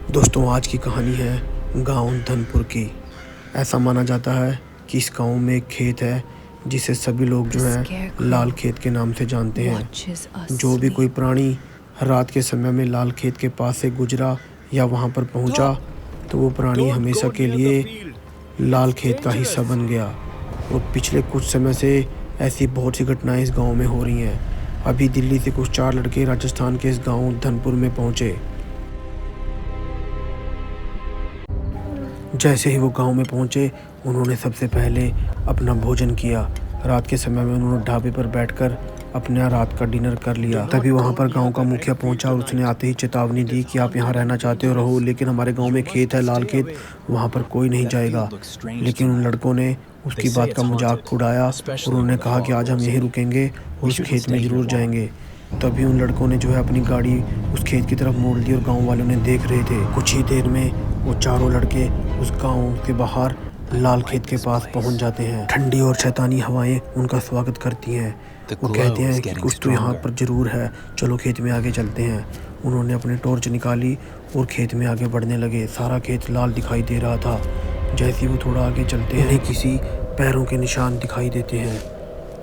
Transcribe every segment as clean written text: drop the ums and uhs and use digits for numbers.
दोस्तों आज की कहानी है गांव धनपुर की। ऐसा माना जाता है कि इस गांव में एक खेत है जिसे सभी लोग जो है लाल खेत के नाम से जानते हैं। जो भी कोई प्राणी रात के समय में लाल खेत के पास से गुजरा या वहां पर पहुंचा तो वो प्राणी हमेशा के लिए लाल खेत का हिस्सा बन गया। और पिछले कुछ समय से ऐसी बहुत सी घटनाएं इस गांव में हो रही हैं। अभी दिल्ली से कुछ 4 लड़के राजस्थान के इस गांव धनपुर में पहुंचे। जैसे ही वो गांव में पहुंचे उन्होंने सबसे पहले अपना भोजन किया। रात के समय में उन्होंने ढाबे पर बैठकर अपना रात का डिनर कर लिया। तभी वहां पर गांव का मुखिया पहुंचा और उसने आते ही चेतावनी दी कि आप यहां रहना चाहते हो रहो, लेकिन हमारे गांव में खेत है लाल खेत, वहां पर कोई नहीं जाएगा। लेकिन उन लड़कों ने उसकी बात का मजाक उड़ाया और उन्होंने कहा कि आज हम यहीं रुकेंगे और उस खेत में ज़रूर जाएंगे। तभी उन लड़कों ने जो है अपनी गाड़ी उस खेत की तरफ मोड़ दी और गांव वाले उन्हें देख रहे थे। कुछ ही देर में वो चारों लड़के उस गांव के बाहर लाल खेत के पास पहुंच जाते हैं। ठंडी और शैतानी हवाएं उनका स्वागत करती हैं। वो कहते हैं कि कुछ तो यहाँ पर ज़रूर है, चलो खेत में आगे चलते हैं। उन्होंने अपनी टॉर्च निकाली और खेत में आगे बढ़ने लगे। सारा खेत लाल दिखाई दे रहा था। जैसे ही वो थोड़ा आगे चलते हैं किसी पैरों के निशान दिखाई देते हैं।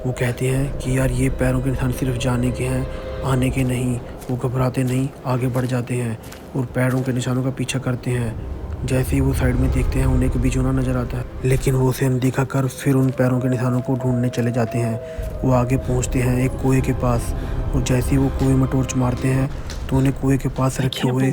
वो कहते हैं कि यार ये पैरों के निशान सिर्फ जाने के हैं, आने के नहीं। वो घबराते नहीं, आगे बढ़ जाते हैं और पैरों के निशानों का पीछा करते हैं। जैसे ही वो साइड में देखते हैं उन्हें एक बिजोना नज़र आता है, लेकिन वो उसे अनदेखा कर फिर उन पैरों के निशानों को ढूंढने चले जाते हैं। वो आगे पहुंचते हैं एक कुएं के पास और जैसे ही वो कुएं में टॉर्च मारते हैं तो उन्हें कुएं के पास रखे हुए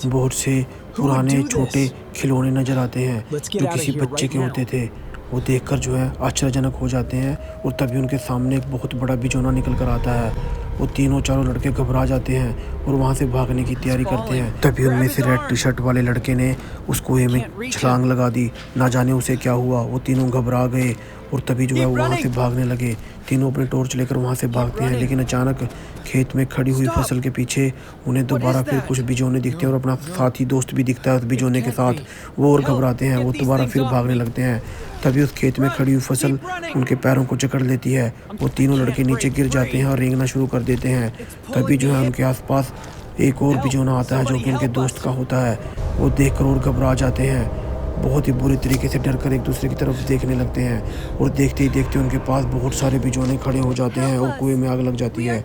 बहुत से पुराने छोटे खिलौने नज़र आते हैं जो किसी बच्चे के होते थे। वो देखकर जो है आश्चर्यजनक हो जाते हैं और तभी उनके सामने एक बहुत बड़ा बिजोना निकल कर आता है। वो तीनों चारों लड़के घबरा जाते हैं और वहाँ से भागने की तैयारी करते हैं। तभी उनमें से रेड टी शर्ट वाले लड़के ने उस कुएं में छलांग लगा दी। ना जाने उसे क्या हुआ, वो तीनों घबरा गए और तभी जो है वो वहाँ से भागने लगे। तीनों अपनी टॉर्च लेकर वहाँ से भागते हैं, लेकिन अचानक खेत में खड़ी हुई फसल के पीछे उन्हें दोबारा फिर कुछ बिजोने दिखते हैं और अपना साथी दोस्त भी दिखता है उस बिजोने के साथ। वो और घबराते हैं, वो दोबारा फिर भागने लगते हैं। तभी उस खेत में खड़ी हुई फसल उनके पैरों को जकड़ लेती है। वो तीनों लड़के नीचे गिर जाते हैं और रेंगना शुरू कर देते हैं। तभी जो है उनके आसपास एक और बिजोना आता है जो कि उनके दोस्त का होता है। वो देखकर और घबरा जाते हैं, बहुत ही बुरी तरीके से डरकर एक दूसरे की तरफ देखने लगते हैं और देखते ही देखते उनके पास बहुत सारे बिजोने खड़े हो जाते हैं और कुएं में आग लग जाती है।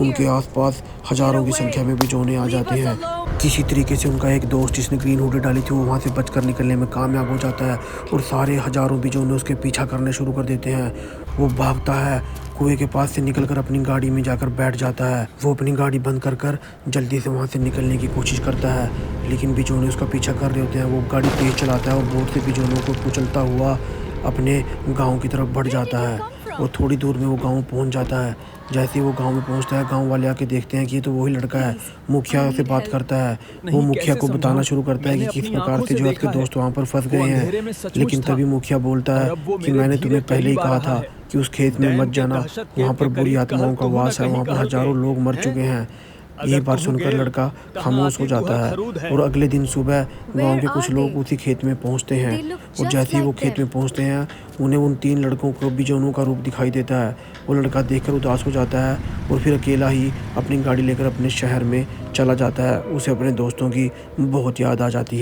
उनके आसपास हजारों की संख्या में बिजोने आ जाते हैं। किसी तरीके से उनका एक दोस्त जिसने ग्रीन हुडी डाली थी वो वहाँ से बचकर निकलने में कामयाब हो जाता है और सारे हजारों बिजोने उसके पीछा करने शुरू कर देते हैं। वो भागता है, कुएं के पास से निकलकर अपनी गाड़ी में जाकर बैठ जाता है। वो अपनी गाड़ी बंद कर जल्दी से वहाँ से निकलने की कोशिश करता है, लेकिन बिजोने उसका पीछा कर रहे होते हैं। वो गाड़ी तेज चलाता है और बहुत से बिजोनों को कुचलता हुआ अपने गांव की तरफ बढ़ जाता है और थोड़ी दूर में वो गांव पहुंच जाता है। जैसे ही वो गांव में पहुंचता है गांव वाले आके देखते हैं कि ये तो वही लड़का है। मुखिया से बात करता है, वो मुखिया को बताना शुरू करता है कि किस प्रकार से जो उसके दोस्त वहाँ पर फंस गए हैं। लेकिन तभी मुखिया बोलता है कि मैंने तुम्हें पहले ही कहा था कि उस खेत में मत जाना, वहाँ पर बुरी आत्माओं का वास है, वहाँ पर हजारों लोग मर चुके हैं। ये बात सुनकर लड़का खामोश हो जाता है और अगले दिन सुबह गांव के कुछ लोग उसी खेत में पहुंचते हैं और जैसे ही वो खेत में पहुंचते हैं उन्हें उन 3 लड़कों को बिजोनों का रूप दिखाई देता है। वो लड़का देखकर उदास हो जाता है और फिर अकेला ही अपनी गाड़ी लेकर अपने शहर में चला जाता है। उसे अपने दोस्तों की बहुत याद आ जाती है।